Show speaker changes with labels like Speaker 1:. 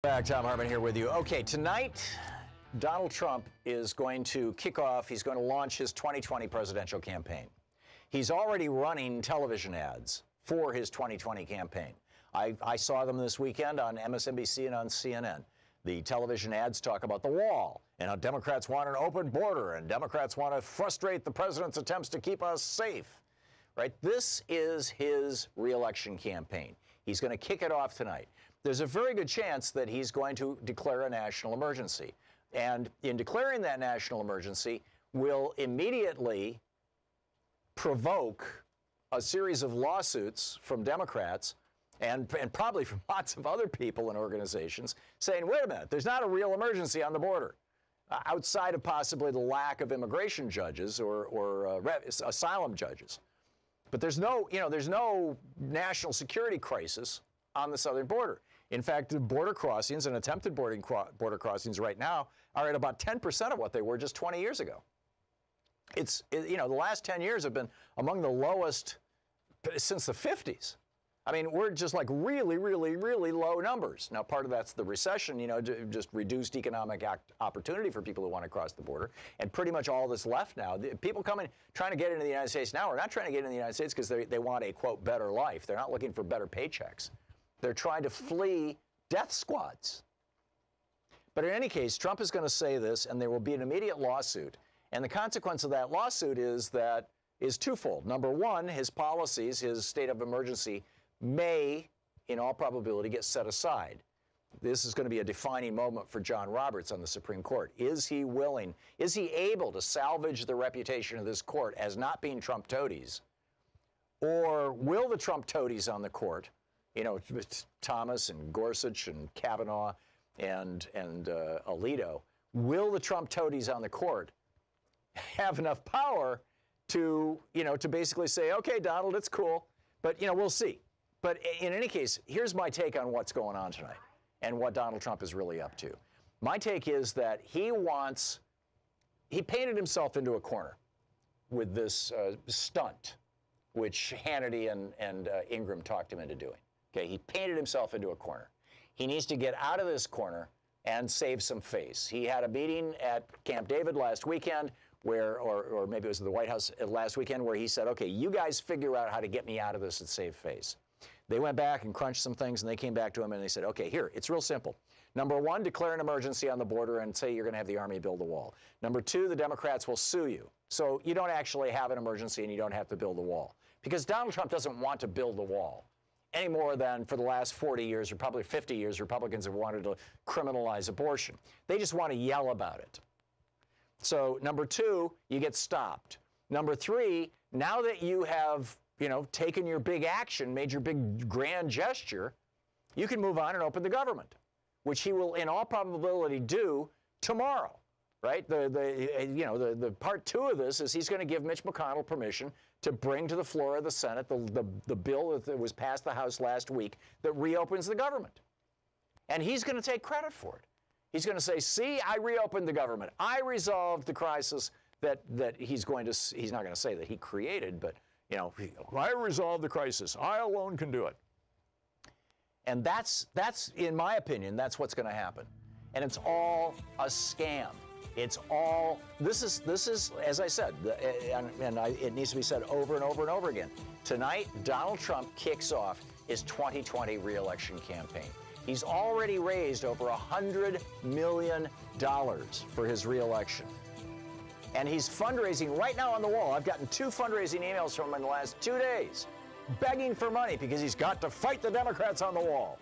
Speaker 1: Back, Thom Hartmann here with you. Okay, tonight, Donald Trump is going to kick off, he's going to launch his 2020 presidential campaign. He's already running television ads for his 2020 campaign. I saw them this weekend on MSNBC and on CNN. The television ads talk about the wall and how Democrats want an open border and Democrats want to frustrate the president's attempts to keep us safe. Right? This is his reelection campaign. He's going to kick it off tonight. There's a very good chance that he's going to declare a national emergency. And in declaring that national emergency, will immediately provoke a series of lawsuits from Democrats and probably from lots of other people and organizations saying, wait a minute, there's not a real emergency on the border. Outside of possibly the lack of immigration judges or asylum judges. But there's no national security crisis on the southern border. In fact, the border crossings and attempted border crossings right now are at about 10% of what they were just 20 years ago. The last 10 years have been among the lowest since the 50s. I mean, we're just like really, really, really low numbers. Now, part of that's the recession, just reduced economic opportunity for people who want to cross the border. And pretty much all that's left now, people trying to get into the United States now are not trying to get into the United States because they want a, quote, better life. They're not looking for better paychecks. They're trying to flee death squads. But in any case, Trump is going to say this, and there will be an immediate lawsuit. And the consequence of that lawsuit is twofold. Number one, his policies, his state of emergency, may, in all probability, get set aside. This is going to be a defining moment for John Roberts on the Supreme Court. Is he able to salvage the reputation of this court as not being Trump toadies? Or will the Trump toadies on the court, Thomas and Gorsuch and Kavanaugh and Alito, will the Trump toadies on the court have enough power to basically say, okay, Donald, it's cool, but, we'll see. But in any case, here's my take on what's going on tonight and what Donald Trump is really up to. My take is that he painted himself into a corner with this stunt, which Hannity and Ingram talked him into doing. Okay, he painted himself into a corner. He needs to get out of this corner and save some face. He had a meeting at Camp David last weekend or maybe it was at the White House last weekend where he said, okay, you guys figure out how to get me out of this and save face. They went back and crunched some things, and they came back to him and they said, okay, here, it's real simple. Number one, declare an emergency on the border and say you're going to have the Army build a wall. Number two, the Democrats will sue you. So you don't actually have an emergency and you don't have to build a wall. Because Donald Trump doesn't want to build a wall any more than for the last 40 years or probably 50 years, Republicans have wanted to criminalize abortion. They just want to yell about it. So number two, you get stopped. Number three, now that you have taken your big action, made your big grand gesture, you can move on and open the government, which he will in all probability do tomorrow, right? The part two of this is he's going to give Mitch McConnell permission to bring to the floor of the Senate the bill that was passed the House last week that reopens the government. And he's going to take credit for it. He's going to say, see, I reopened the government. I resolved the crisis that he's not going to say that he created, but I resolved the crisis. I alone can do it. And that's in my opinion, that's what's going to happen. And it's all a scam. This is, as I said, it needs to be said over and over and over again. Tonight, Donald Trump kicks off his 2020 reelection campaign. He's already raised over $100 million for his reelection. And he's fundraising right now on the wall. I've gotten 2 fundraising emails from him in the last 2 days, begging for money because he's got to fight the Democrats on the wall.